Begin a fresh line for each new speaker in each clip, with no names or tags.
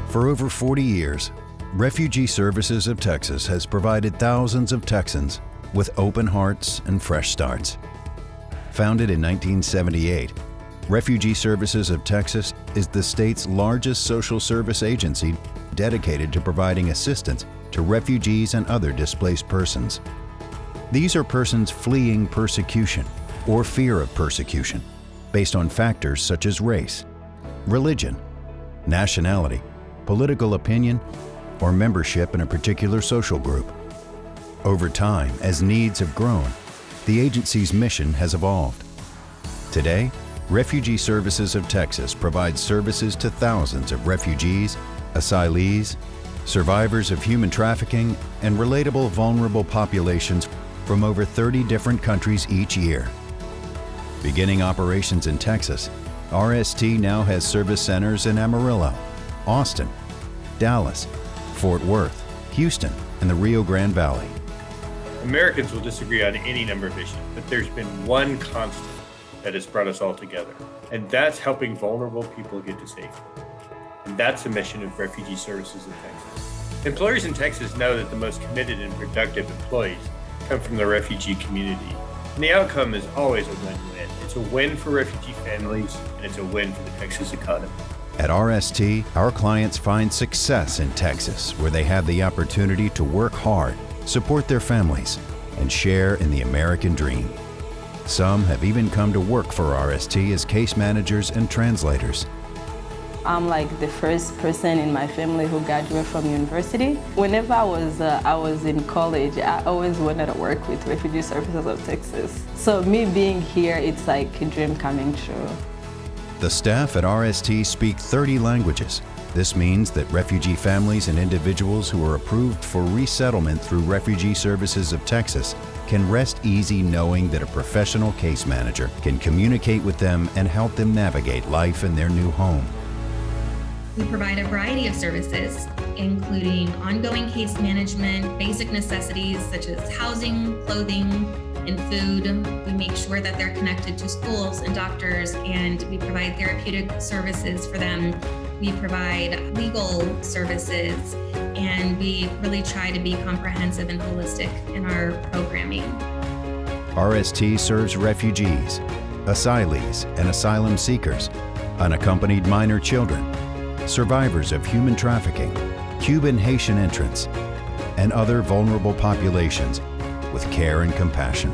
For over 40 years, Refugee Services of Texas has provided thousands of Texans with open hearts and fresh starts. Founded in 1978, Refugee Services of Texas is the state's largest social service agency dedicated to providing assistance to refugees and other displaced persons. These are persons fleeing persecution or fear of persecution based on factors such as race, religion, nationality, political opinion, or membership in a particular social group. Over time, as needs have grown, the agency's mission has evolved. Today, Refugee Services of Texas provides services to thousands of refugees, asylees, survivors of human trafficking, and relatable vulnerable populations from over 30 different countries each year. Beginning operations in Texas, RST now has service centers in Amarillo, Austin, Dallas, Fort Worth, Houston, and the Rio Grande Valley.
Americans will disagree on any number of issues, but there's been one constant that has brought us all together, and that's helping vulnerable people get to safety. And that's the mission of Refugee Services in Texas. Employers in Texas know that the most committed and productive employees come from the refugee community, and the outcome is always a win-win. It's a win for refugee families, and it's a win for the Texas economy.
At RST, our clients find success in Texas, where they have the opportunity to work hard, support their families, and share in the American dream. Some have even come to work for RST as case managers and translators.
I'm like the first person in my family who graduated from university. Whenever I was in college, I always wanted to work with Refugee Services of Texas. So me being here, it's like a dream coming true.
The staff at RST speak 30 languages. This means that refugee families and individuals who are approved for resettlement through Refugee Services of Texas can rest easy knowing that a professional case manager can communicate with them and help them navigate life in their new home.
We provide a variety of services, including ongoing case management, basic necessities such as housing, clothing, and food. We make sure that they're connected to schools and doctors, and we provide therapeutic services for them. We provide legal services, and we really try to be comprehensive and holistic in our programming.
RST serves refugees, asylees and asylum seekers, unaccompanied minor children, survivors of human trafficking, Cuban Haitian entrants, and other vulnerable populations with care and compassion.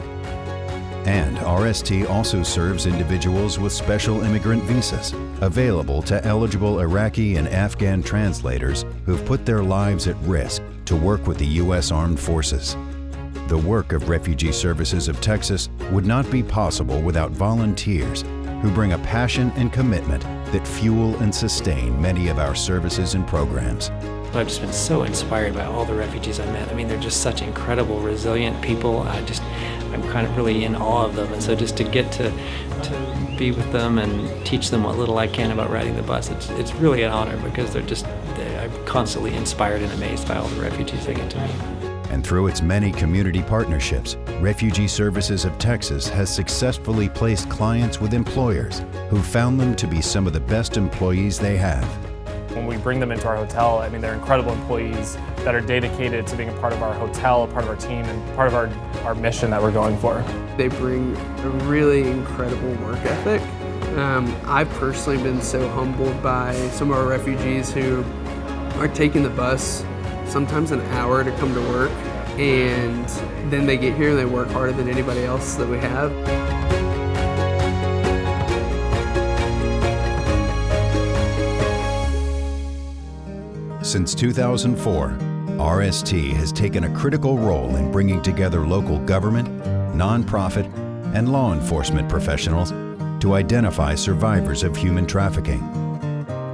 And RST also serves individuals with special immigrant visas, available to eligible Iraqi and Afghan translators who've put their lives at risk to work with the U.S. Armed Forces. The work of Refugee Services of Texas would not be possible without volunteers who bring a passion and commitment that fuel and sustain many of our services and programs.
I've just been so inspired by all the refugees I met. I mean, they're just such incredible, resilient people. I'm kind of really in awe of them. And so just to get to be with them and teach them what little I can about riding the bus, it's really an honor because I'm constantly inspired and amazed by all the refugees I get to meet.
And through its many community partnerships, Refugee Services of Texas has successfully placed clients with employers who found them to be some of the best employees they have.
When we bring them into our hotel, I mean, they're incredible employees that are dedicated to being a part of our hotel, a part of our team, and part of our mission that we're going for.
They bring a really incredible work ethic. I've personally been so humbled by some of our refugees who are taking the bus sometimes an hour to come to work, and then they get here and they work harder than anybody else that we have.
Since 2004, RST has taken a critical role in bringing together local government, nonprofit, and law enforcement professionals to identify survivors of human trafficking.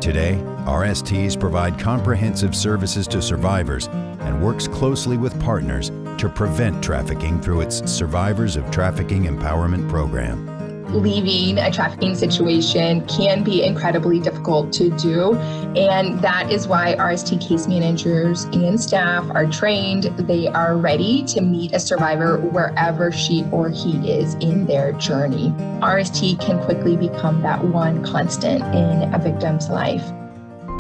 Today, RSTs provide comprehensive services to survivors and works closely with partners to prevent trafficking through its Survivors of Trafficking Empowerment program.
Leaving a trafficking situation can be incredibly difficult to do, and that is why RST case managers and staff are trained. They are ready to meet a survivor wherever she or he is in their journey. RST can quickly become that one constant in a victim's life.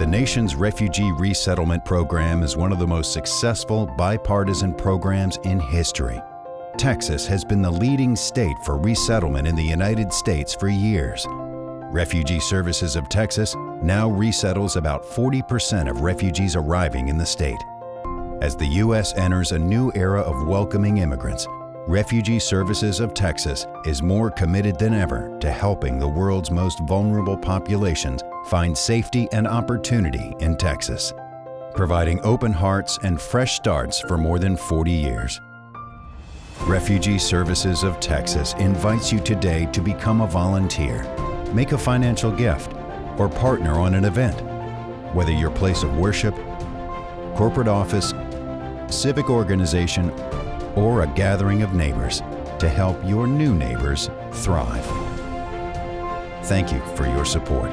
The nation's refugee resettlement program is one of the most successful bipartisan programs in history. Texas has been the leading state for resettlement in the United States for years. Refugee Services of Texas now resettles about 40% of refugees arriving in the state. As the U.S. enters a new era of welcoming immigrants, Refugee Services of Texas is more committed than ever to helping the world's most vulnerable populations find safety and opportunity in Texas, providing open hearts and fresh starts for more than 40 years. Refugee Services of Texas invites you today to become a volunteer, make a financial gift, or partner on an event. Whether your place of worship, corporate office, civic organization, or a gathering of neighbors to help your new neighbors thrive. Thank you for your support.